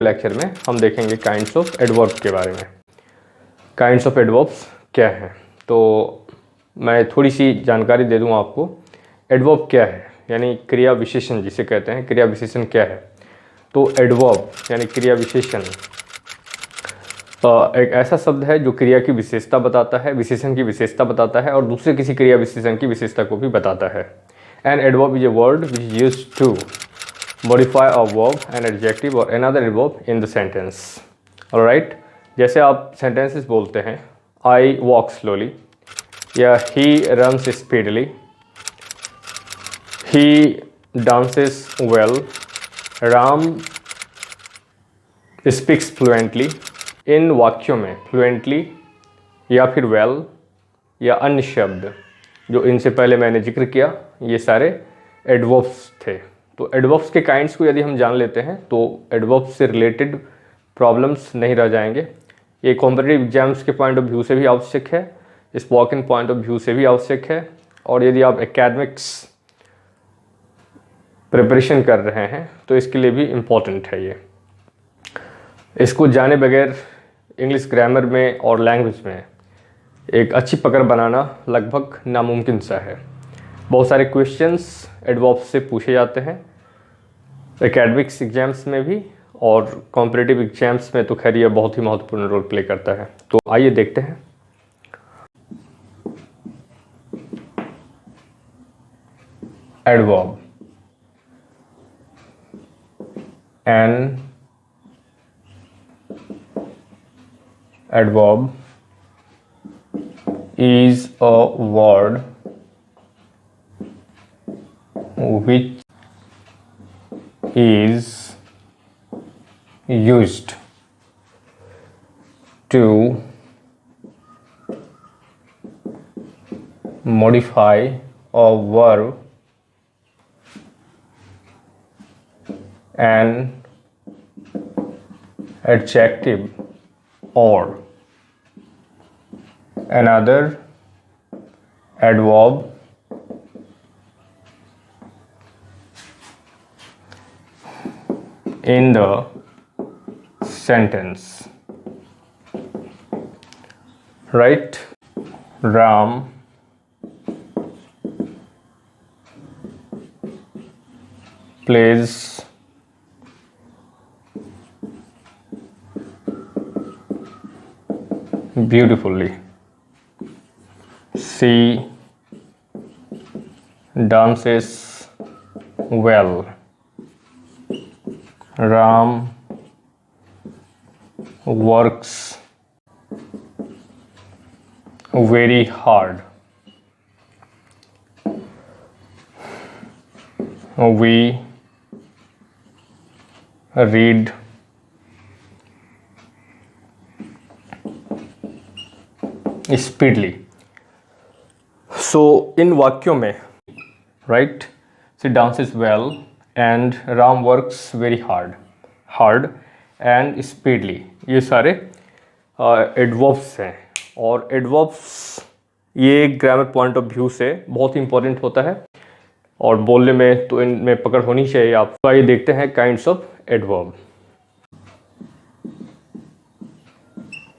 Lecture में हम देखेंगे काइंड्स ऑफ एडवर्ब के बारे में। काइंड्स ऑफ एडवर्ब्स क्या हैं, तो मैं थोड़ी सी जानकारी दे दूं आपको। एडवर्ब क्या है, यानी क्रिया विशेषण जिसे कहते हैं, क्रिया विशेषण क्या है। तो एडवर्ब यानी क्रिया विशेषण एक ऐसा शब्द है जो क्रिया की विशेषता बताता है, विशेषण की विशेषता बताता है और दूसरे किसी क्रिया विशेषण की विशेषता को भी बताता है। An adverb is a word which is used to modify a verb, an adjective or another verb in the sentence. Alright, जैसे आप sentences बोलते हैं, I walk slowly या he runs speedily, he dances well, Ram speaks fluently। इन वाक्यों में fluently या फिर well या अन्य शब्द जो इनसे पहले मैंने जिक्र किया, ये सारे एडवर्ब्स थे। तो एडवर्ब्स के काइंड्स को यदि हम जान लेते हैं तो एडवर्ब्स से रिलेटेड प्रॉब्लम्स नहीं रह जाएंगे। ये कॉम्पिटिटिव एग्जाम्स के पॉइंट ऑफ व्यू से भी आवश्यक है, स्पोकन पॉइंट ऑफ व्यू से भी आवश्यक है, और यदि आप एकेडमिक्स प्रिपरेशन कर रहे हैं तो इसके लिए भी इम्पॉर्टेंट है। ये इसको जाने बगैर इंग्लिश ग्रामर में और लैंग्वेज में एक अच्छी पकड़ बनाना लगभग नामुमकिन सा है। बहुत सारे क्वेश्चंस एडवर्ब्स से पूछे जाते हैं एकेडमिक्स एग्जाम्स में भी, और कॉम्पिटिटिव एग्जाम्स में तो खैर ये बहुत ही महत्वपूर्ण रोल प्ले करता है। तो आइए देखते हैं। Adverb, an adverb is a word which is used to modify a verb, an adjective or another adverb in the sentence. Right? Ram plays beautifully. She dances well. Ram works very hard. We read speedily. So इन वाक्यों में right, she dances well and Ram works very hard and speedily, ये सारे adverbs हैं। और adverbs ये grammar point of view से बहुत ही इंपॉर्टेंट होता है और बोलने में तो इनमें पकड़ होनी चाहिए आप। तो आइए देखते हैं kinds of adverb.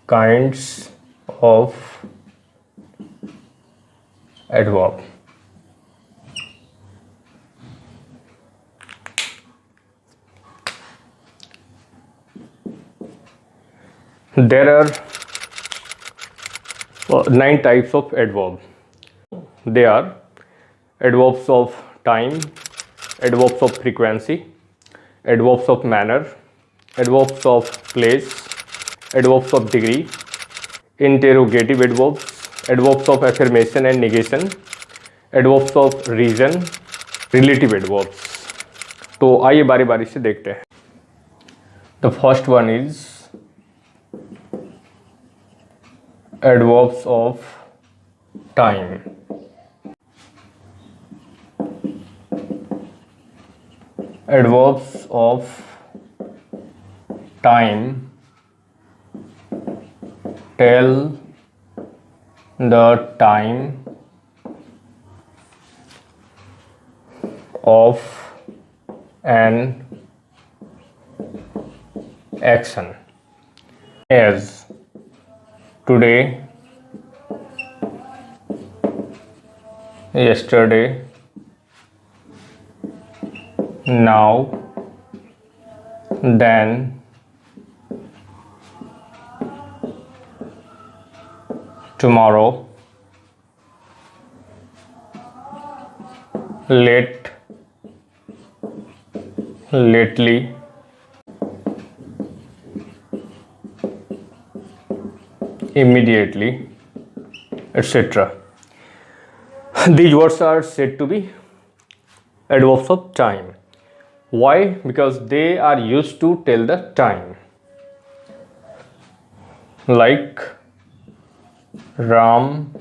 Kinds of adverb, there are 9 types of adverb. They are adverbs of time, adverbs of frequency, adverbs of manner, adverbs of place, adverbs of degree, interrogative adverbs, adverbs of affirmation and negation, adverbs of reason, relative adverbs। तो आइए बारी बारी से देखते हैं। The first one is adverbs of time। Adverbs of time tell the time of an action. As today, yesterday, now, then, tomorrow, late, lately, immediately, etc. These words are said to be adverbs of time. Why? Because they are used to tell the time. Like Ram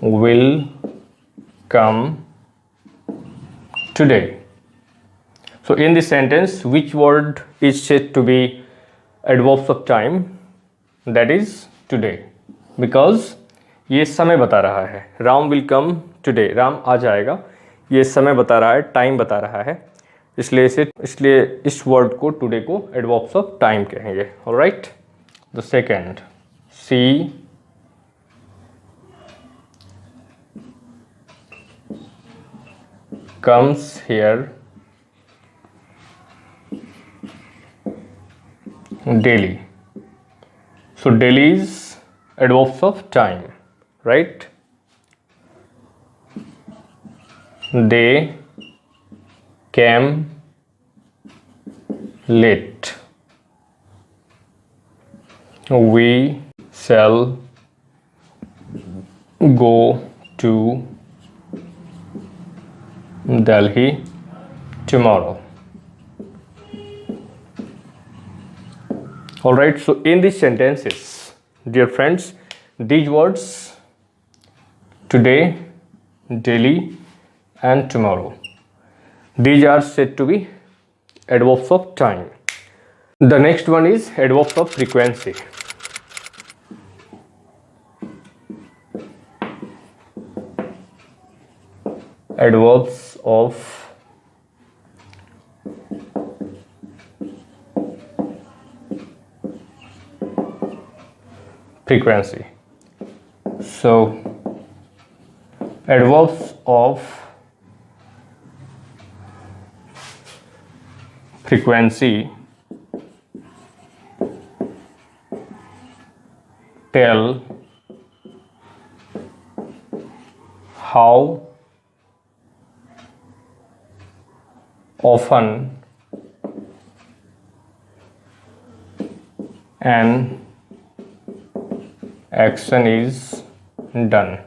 will come today. So in this sentence, which word is said to be adverbs of time? That is today. Because ये समय बता रहा है. Ram will come today, Ram आ जाएगा. ये समय बता रहा है, टाइम बता रहा है, इसलिए इस वर्ड को टुडे को एडवर्ब्स ऑफ टाइम कहेंगे. Alright. The second, she comes here daily. So daily is adverbs of time, right? They came late. We shall go to Delhi tomorrow. Alright, so in these sentences, dear friends, these words today, daily and tomorrow, these are said to be adverbs of time. The next one is adverbs of frequency. Adverbs of frequency. So adverbs of frequency tell how often an action is done.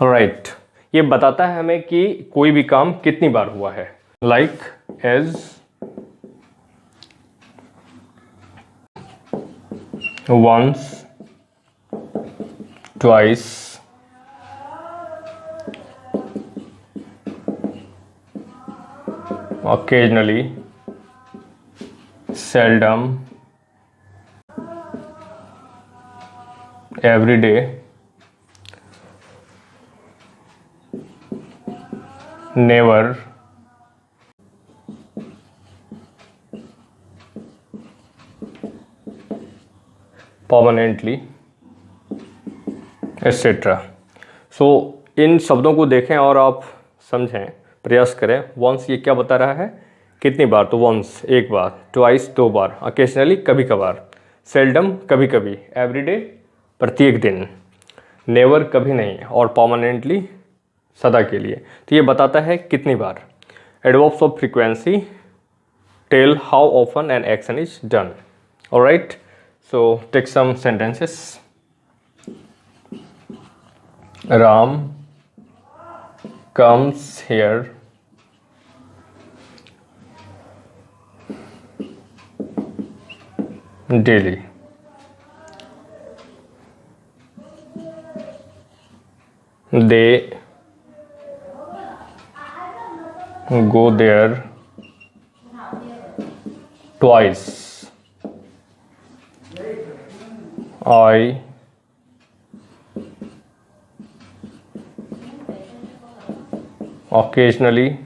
Alright, ये बताता है हमें कि कोई भी काम कितनी बार हुआ है. Like as once, twice, occasionally, seldom, every day, never, permanently, etc. सो इन शब्दों को देखें और आप समझें, प्रयास करें. वंस ये क्या बता रहा है, कितनी बार, तो वंस एक बार, ट्वाइस दो बार, ओकेजनली कभी कभार, सेल्डम कभी कभी, एवरीडे प्रत्येक दिन, नेवर कभी नहीं, और परमानेंटली सदा के लिए. तो ये बताता है कितनी बार. Adverbs of frequency tell how often an action is done. Alright, so take some sentences. Ram comes here daily. They go there twice. I occasionally.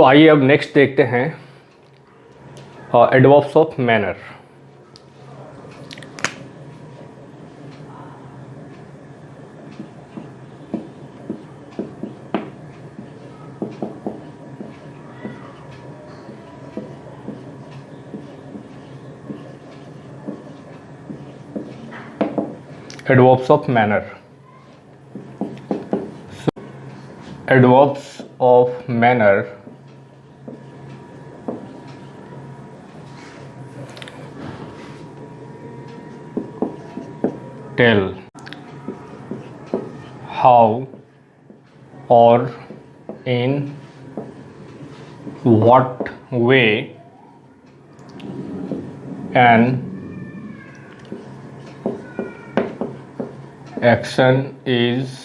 तो आइए अब नेक्स्ट देखते हैं adverbs of manner. Adverbs of manner. Adverbs of manner tell how or in what way an action is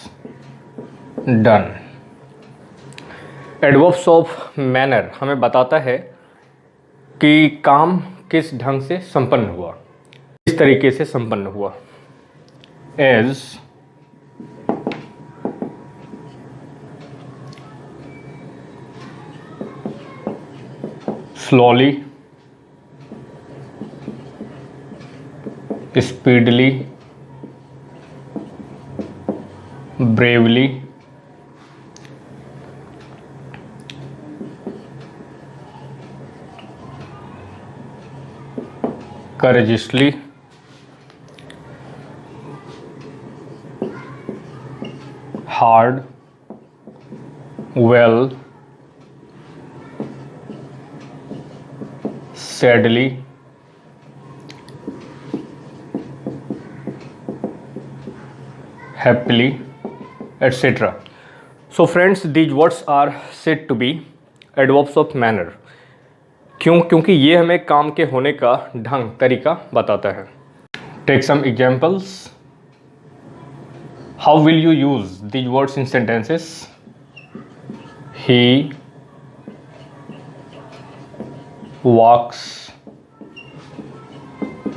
done। Adverbs of manner हमें बताता है कि काम किस ढंग से संपन्न हुआ, किस तरीके से संपन्न हुआ। As slowly, speedily, bravely, courageously, hard, well, sadly, happily, etc. So friends, these words are said to be adverbs of manner। क्यों? क्योंकि ये हमें काम के होने का ढंग, तरीका बताता है। Take some examples. How will you use these words in sentences? He walks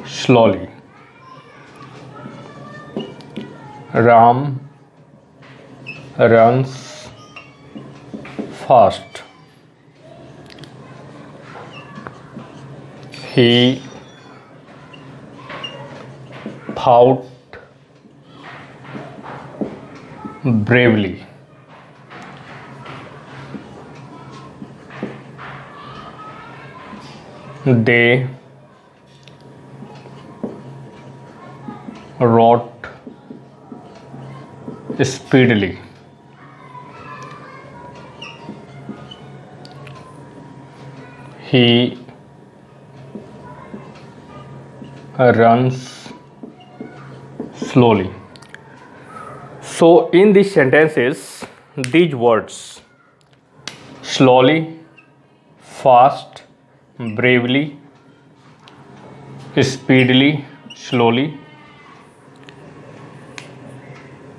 slowly. Ram runs fast. He fought bravely. They wrote speedily. He runs slowly. So in these sentences, these words slowly, fast, bravely, speedily, slowly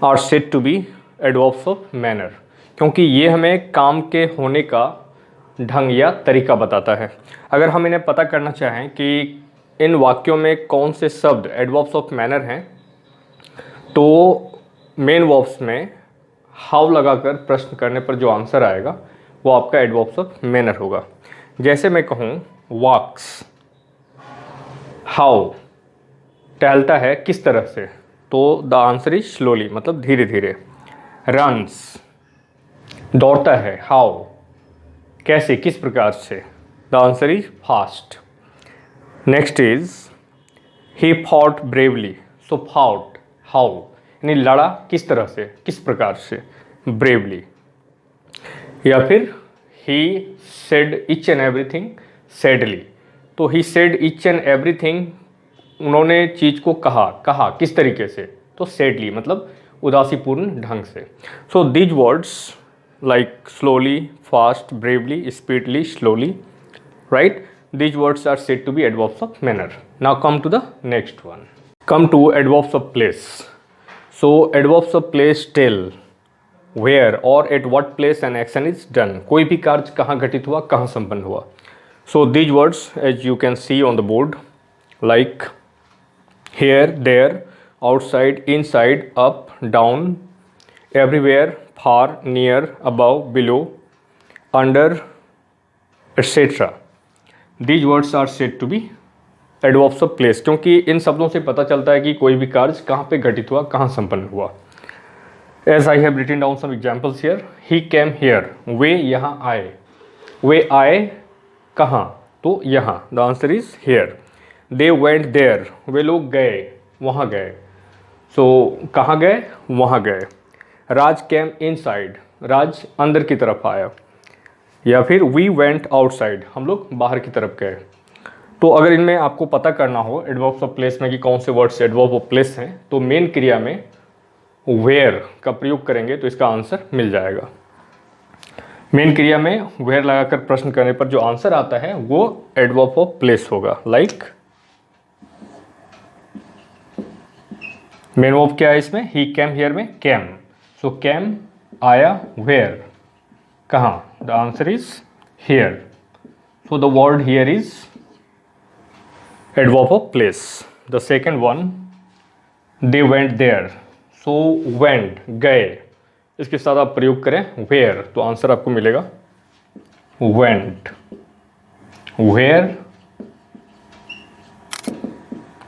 are said to be adverbs of manner, क्योंकि ये हमें काम के होने का ढंग या तरीका बताता है। अगर हम इन्हें पता करना चाहें कि इन वाक्यों में कौन से शब्द एडवर्ब्स ऑफ मैनर हैं, तो मेन वर्ब्स में हाउ लगाकर प्रश्न करने पर जो आंसर आएगा वो आपका एडवर्ब्स ऑफ मैनर होगा। जैसे मैं कहूँ वॉक्स, हाउ टहलता है किस तरह से, तो द आंसर इज स्लोली, मतलब धीरे धीरे। रन्स दौड़ता है, हाउ कैसे, किस प्रकार से, the answer is fast. Next is he fought bravely, so fought how यानी लड़ा किस तरह से, किस प्रकार से, ब्रेवली। या फिर he said each and everything sadly, तो he said each and everything, उन्होंने चीज़ को कहा किस तरीके से, तो सैडली मतलब उदासीपूर्ण ढंग से। So these words like slowly, fast, bravely, speedily, slowly, right, these words are said to be adverbs of manner. Now come to the next one. Come to adverbs of place. So adverbs of place tell where or at what place an action is done. कोई भी कार्य कहाँ घटित हुआ, कहाँ संपन्न हुआ। So these words as you can see on the board like here, there, outside, inside, up, down, everywhere, far, near, above, below, under, etcetera, these words are said to be adverbs of place, क्योंकि इन शब्दों से पता चलता है कि कोई भी कार्य कहाँ पे घटित हुआ, कहाँ संपन्न हुआ। As I have written down some examples here, he came here, वे यहाँ आए, वे आए कहाँ, तो यहाँ, the answer is here. They went there, वे लोग गए, वहाँ गए, सो कहाँ गए, वहाँ गए। राज केम इनसाइड, राज अंदर की तरफ आया। या फिर वी वेंट आउटसाइड, हम लोग बाहर की तरफ गए। तो अगर इनमें आपको पता करना हो एडवर्ब्स ऑफ प्लेस में कि कौन से वर्ड्स एडवर्ब ऑफ प्लेस हैं, तो मेन क्रिया में वेयर का प्रयोग करेंगे तो इसका आंसर मिल जाएगा। मेन क्रिया में वेयर लगाकर प्रश्न करने पर जो आंसर आता है वो एडवर्ब ऑफ प्लेस होगा। लाइक मेन वर्ब क्या है इसमें, ही केम हियर में केम, सो केम आया, वेयर कहाँ, the answer is here. So the word here is adverb of place. The second one, they went there, so went गए, इसके साथ आप प्रयोग करें वेयर तो आंसर आपको मिलेगा went, where,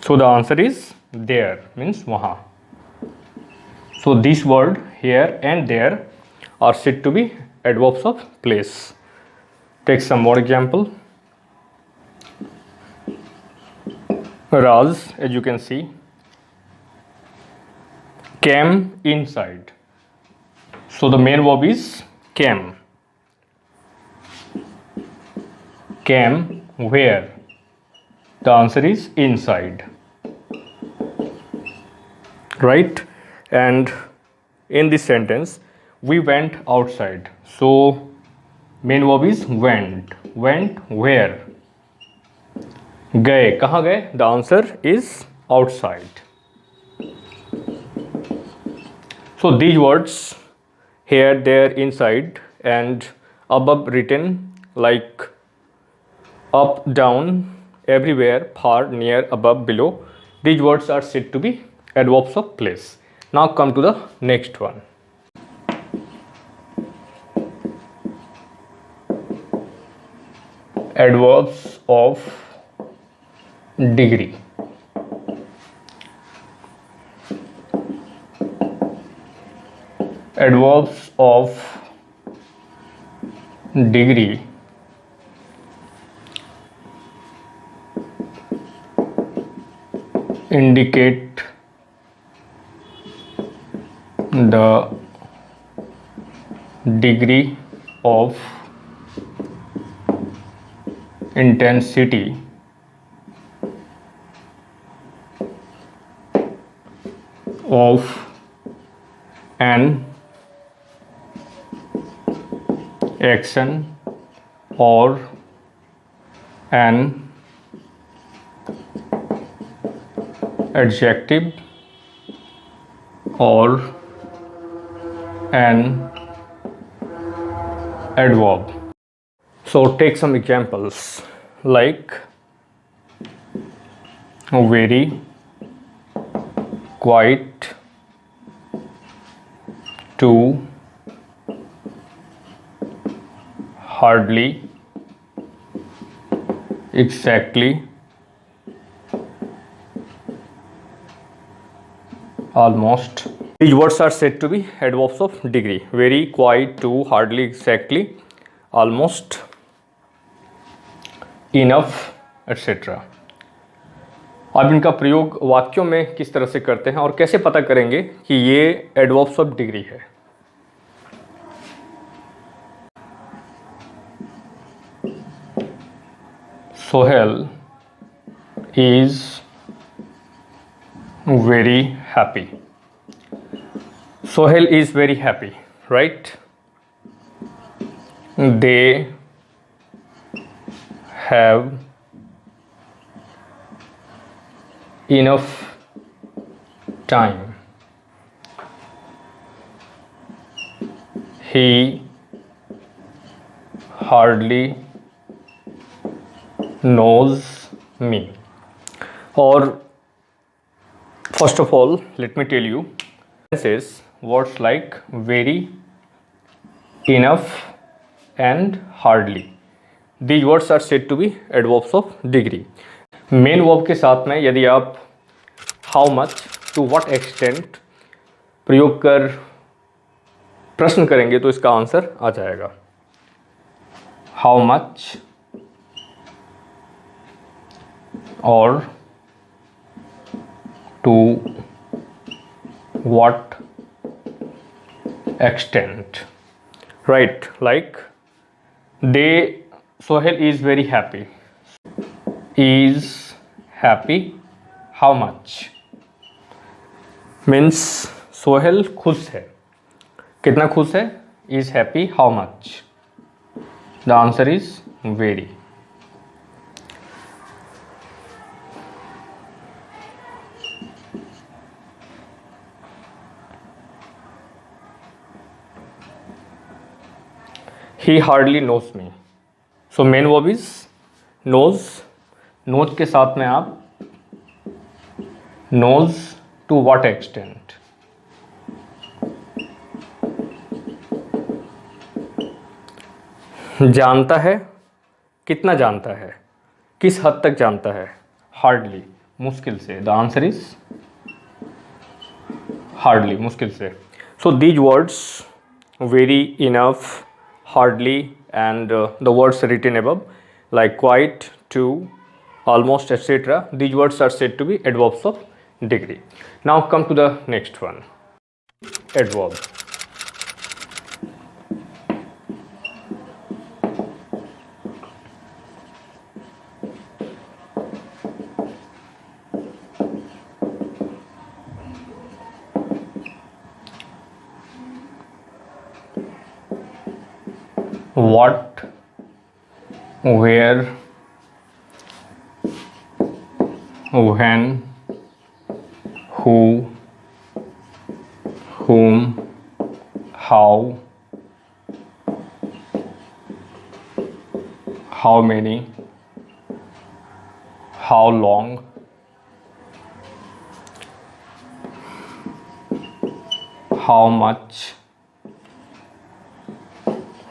so the answer is there means वहाँ। So this word here and there are said to be adverbs of place. Take some more example. Raj, as you can see, came inside. So the main verb is came. Came where? The answer is inside. Right? And in this sentence, we went outside. So main verb is went. Went where? गए, कहाँ गए? The answer is outside. So these words here, there, inside and above written like up, down, everywhere, far, near, above, below. These words are said to be adverbs of place. Now come to the next one. Adverbs of degree. Adverbs of degree indicate the degree of intensity of an action or an adjective or an adverb. So take some examples like very, quite, to, hardly, exactly, almost. These words are said to be adverbs of degree. Very, quite, to, hardly, exactly, almost, enough etcetera. अब इनका प्रयोग वाक्यों में किस तरह से करते हैं और कैसे पता करेंगे कि ये एडवर्ब्स ऑफ डिग्री है। Sohail is very happy. Sohail is very happy, right. They have enough time. He hardly knows me. और first of all, let me tell you, this is words like very, enough and hardly. These words are said to be adverbs of degree. Main verb के साथ में यदि आप how much, to what extent प्रयोग कर प्रश्न करेंगे तो इसका आंसर आ जाएगा हाउ मच और to what extent, right? Like Sohail is very happy. Is happy how much? Means Sohail खुश है, कितना खुश है? Is happy how much? The answer is very. He hardly knows me. So main verb is knows. Knows के साथ में आप knows to what extent. जानता है, कितना जानता है, किस हद तक जानता है? Hardly, मुश्किल से. The answer is hardly, मुश्किल से. So these words vary enough, hardly, and the words written above like quite, to, almost, etc. These words are said to be adverbs of degree. Now come to the next one, adverb. What, where, when, who, whom, how many, how long, how much,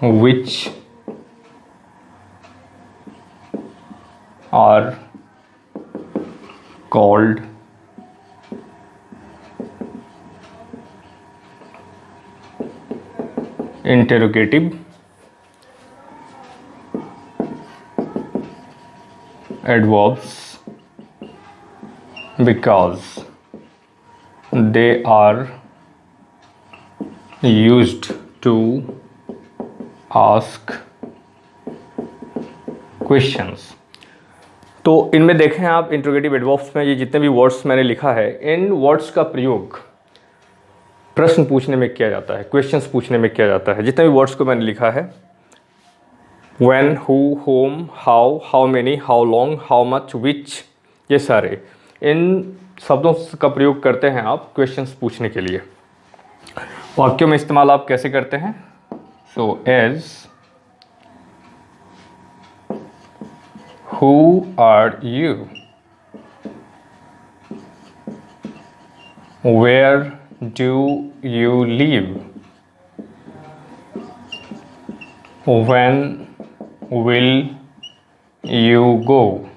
which are called interrogative adverbs because they are used to ask questions. तो इनमें देखें आप interrogative adverbs में ये जितने भी words मैंने लिखा है, इन वर्ड्स का प्रयोग प्रश्न पूछने में किया जाता है, क्वेश्चंस पूछने में किया जाता है. जितने भी वर्ड्स को मैंने लिखा है, when, who, whom, how many, how long, how much, which, ये सारे इन शब्दों का प्रयोग करते हैं आप क्वेश्चंस पूछने के लिए. वाक्यों में इस्तेमाल आप कैसे करते हैं? So as, who are you? Where do you live? When will you go?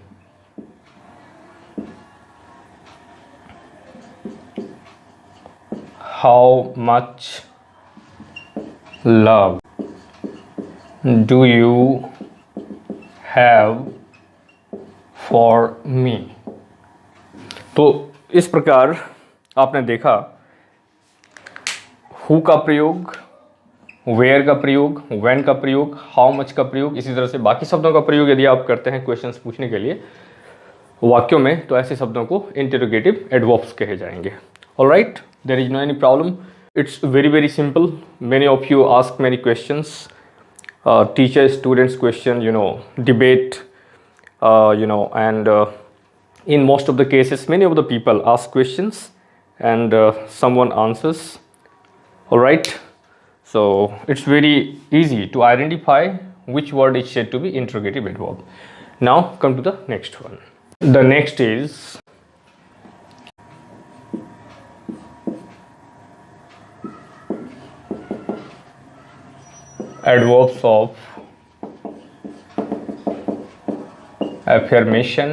How much love do you have for me? तो इस प्रकार आपने देखा हु का प्रयोग, वेयर का प्रयोग, व्हेन का प्रयोग, हाउ मच का प्रयोग, इसी तरह से बाकी शब्दों का प्रयोग यदि आप करते हैं क्वेश्चंस पूछने के लिए वाक्यों में, तो ऐसे शब्दों को इंटरोगेटिव एडवर्ब्स कहे जाएंगे. Alright, there is no any problem. It's very very simple. Many of you ask many questions, teacher students question, debate, and in most of the cases many of the people ask questions and someone answers. All right, so it's very easy to identify which word is said to be interrogative adverb. Now come to the next one. The next is adverbs of affirmation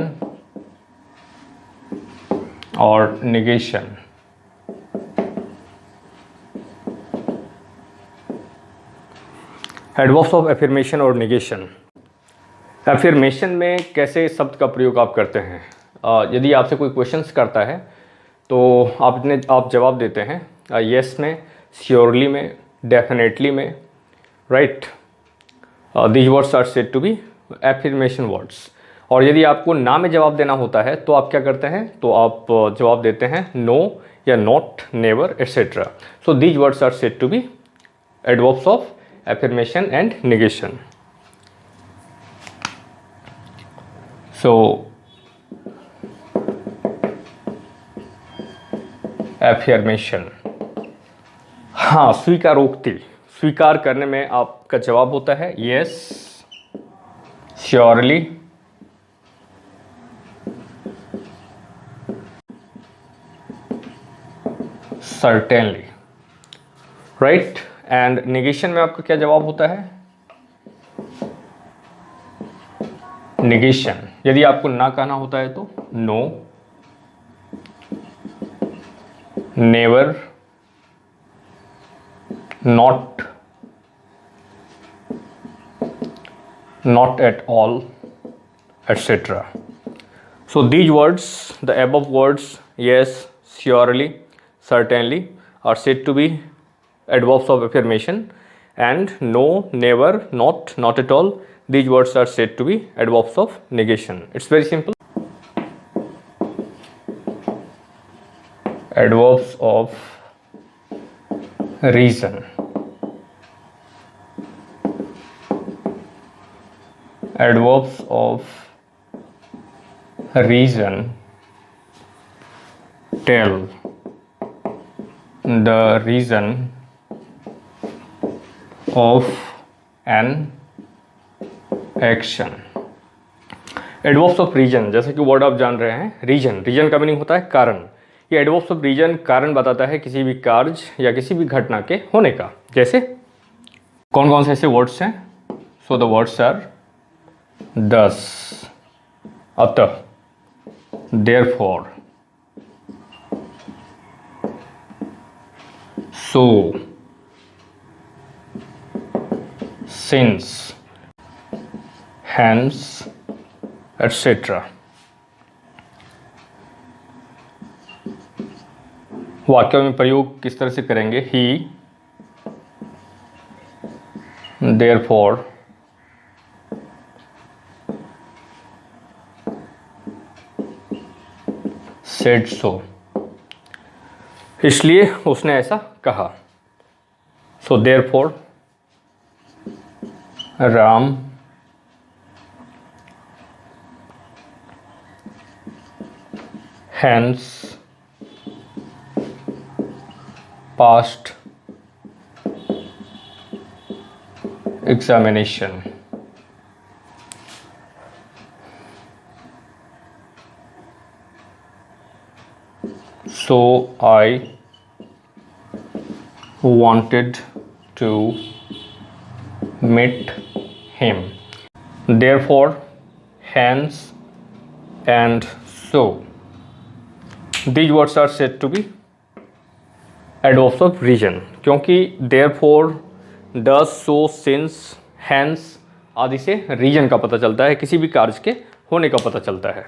or negation. Adverbs of affirmation और negation. Affirmation में कैसे शब्द का प्रयोग आप करते हैं? यदि आपसे कोई क्वेश्चंस करता है तो आप जवाब देते हैं यस में, श्योरली में, डेफिनेटली में, right. These words are said to be affirmation words. और यदि आपको ना में जवाब देना होता है तो आप क्या करते हैं? तो आप जवाब देते हैं नो या not, never, etcetera. So these words are said to be adverbs of affirmation and negation. So affirmation, हाँ, स्वीकारोक्ति। स्वीकार करने में आपका जवाब होता है yes, surely, certainly, right। And negation में आपका क्या जवाब होता है? निगेशन, यदि आपको ना कहना होता है तो no, never, not, not at all, etcetera. So these words, the above words yes, surely, certainly are said to be adverbs of affirmation, and no, never, not at all, these words are said to be adverbs of negation. It's very simple. Adverbs of reason, adverbs of reason tell the reason of an action. Adverbs of reason, जैसे कि word आप जान रहे हैं, reason का meaning होता है कारण। ये एडवर्ब्स ऑफ रीजन कारण बताता है किसी भी कार्य या किसी भी घटना के होने का। जैसे कौन कौन से ऐसे वर्ड्स हैं? सो द वर्ड्स आर दस, अतः, देयरफॉर, सो, since, hence, etc. वाक्यों में प्रयोग किस तरह से करेंगे? he, therefore, said so, इसलिए उसने ऐसा कहा। so therefore Ram hence passed examination. So I wanted to meet him. Therefore, hence, and so. These words are said to be adverbs of reason, क्योंकि therefore, thus, so, since, hence आदि से reason का पता चलता है, किसी भी कार्य के होने का पता चलता है।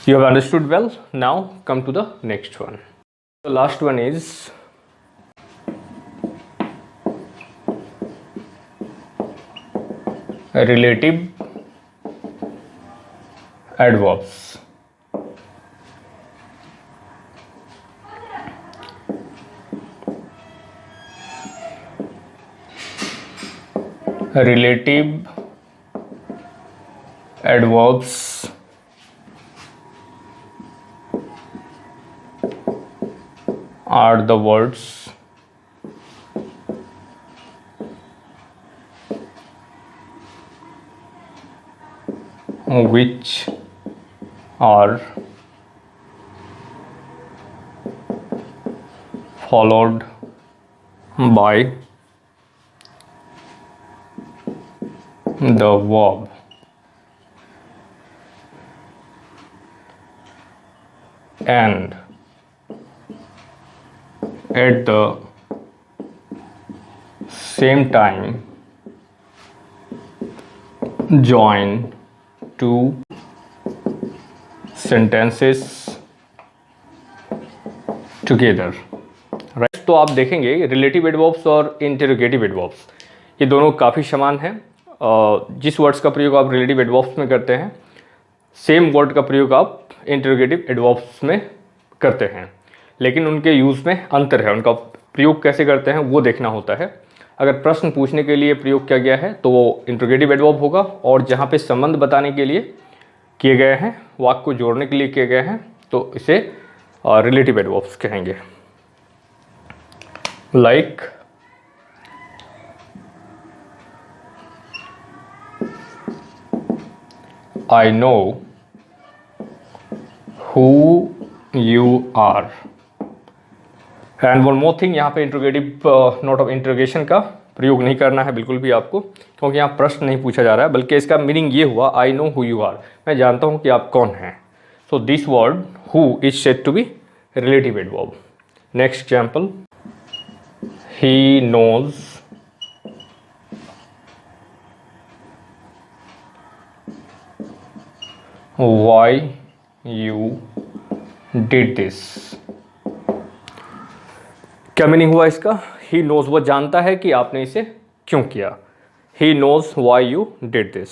You have understood well. Now come to the next one. The last one is relative adverbs. Relative adverbs are the words which are followed by the verb and at the same time join two sentences together, right. तो आप देखेंगे relative adverbs और interrogative adverbs ये दोनों काफ़ी समान हैं। जिस वर्ड्स का प्रयोग आप रिलेटिव एडवर्ब्स में करते हैं, सेम वर्ड का प्रयोग आप इंटरोगेटिव एडवर्ब्स में करते हैं, लेकिन उनके यूज़ में अंतर है। उनका प्रयोग कैसे करते हैं वो देखना होता है। अगर प्रश्न पूछने के लिए प्रयोग किया गया है तो वो इंटरोगेटिव एडवर्ब होगा, और जहाँ पे संबंध बताने के लिए किए गए हैं, वाक्य को जोड़ने के लिए किए गए हैं, तो इसे रिलेटिव एडवर्ब्स कहेंगे। Like I know who you are. And one more thing, यहाँ पे इंटरोगेटिव नोट ऑफ इंटरोगेशन का प्रयोग नहीं करना है बिल्कुल भी आपको, क्योंकि यहाँ प्रश्न नहीं पूछा जा रहा है, बल्कि इसका मीनिंग ये हुआ I know who you are, मैं जानता हूँ कि आप कौन हैं। So this word who is said to be relative adverb. Next example, he knows why you did this. क्या मीनिंग हुआ इसका? ही नोज, वो जानता है कि आपने इसे क्यों किया। He knows why you did this.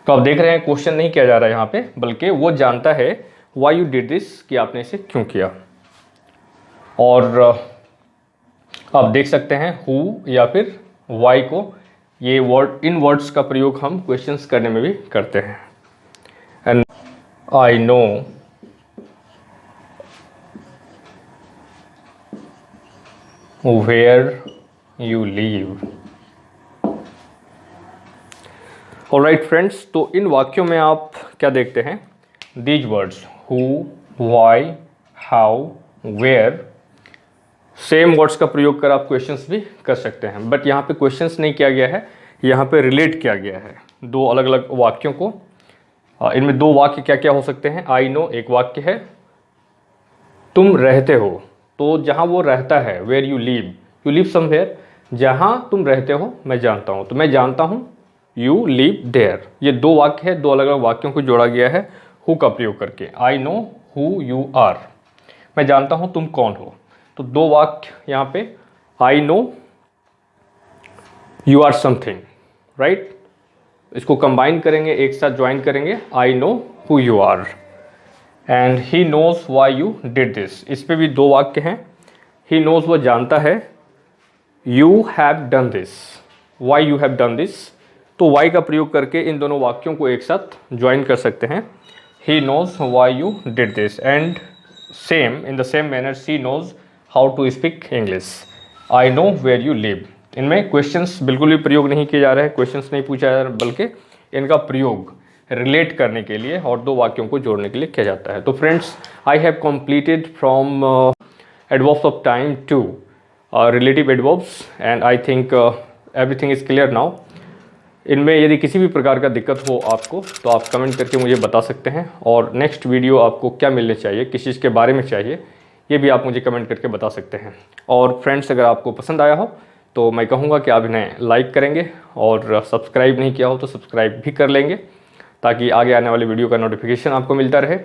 तो आप देख रहे हैं क्वेश्चन नहीं किया जा रहा है यहाँ पे, बल्कि वो जानता है व्हाई यू डिड दिस, कि आपने इसे क्यों किया। और आप देख सकते हैं हु या फिर व्हाई को, ये वर्ड, इन वर्ड्स का प्रयोग हम क्वेश्चंस करने में भी करते हैं। And I know where you live। Alright friends, तो इन वाक्यों में आप क्या देखते हैं? These words who, why, how, where, same words का प्रयोग कर आप क्वेश्चंस भी कर सकते हैं, बट यहाँ पे क्वेश्चंस नहीं किया गया है, यहाँ पे रिलेट किया गया है दो अलग अलग वाक्यों को। इनमें दो वाक्य क्या क्या हो सकते हैं? आई नो एक वाक्य है, तुम रहते हो, तो जहाँ वो रहता है, वेयर यू लिव समवेयर, जहाँ तुम रहते हो मैं जानता हूँ, तो मैं जानता हूँ यू लिव देयर। ये दो वाक्य है, दो अलग अलग वाक्यों को जोड़ा गया है हु का प्रयोग करके। I know who you are, मैं जानता हूँ तुम कौन हो। तो दो वाक्य यहाँ पे, I know you are something, right. इसको कंबाइन करेंगे, एक साथ ज्वाइन करेंगे, I know who you are. And he knows why you did this, इस पे भी दो वाक्य हैं। ही नोज वो जानता है, you have done this, why you have done this, तो वाई का प्रयोग करके इन दोनों वाक्यों को एक साथ ज्वाइन कर सकते हैं। He knows why you did this. And same in the same manner she knows how to speak English. I know where you live. इनमें क्वेश्चंस बिल्कुल भी प्रयोग नहीं किए जा रहे हैं, क्वेश्चंस नहीं पूछा जा रहा है, बल्कि इनका प्रयोग रिलेट करने के लिए और दो वाक्यों को जोड़ने के लिए किया जाता है। तो friends, I have completed from adverbs of time to relative adverbs, and I think everything is clear now. इनमें यदि किसी भी प्रकार का दिक्कत हो आपको, तो आप कमेंट करके मुझे बता सकते हैं, और नेक्स्ट वीडियो आपको क्या मिलने चाहिए, किस चीज़ के बारे में चाहिए, ये भी आप मुझे कमेंट करके बता सकते हैं। और फ्रेंड्स, अगर आपको पसंद आया हो तो मैं कहूँगा कि आप इन्हें लाइक करेंगे, और सब्सक्राइब नहीं किया हो तो सब्सक्राइब भी कर लेंगे, ताकि आगे आने वाली वीडियो का नोटिफिकेशन आपको मिलता रहे।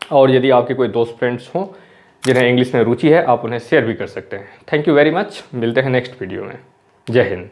और यदि आपके कोई दोस्त फ्रेंड्स हों जिन्हें इंग्लिश में रुचि है, आप उन्हें शेयर भी कर सकते हैं। Thank you very much. मिलते हैं नेक्स्ट वीडियो में। जय हिंद।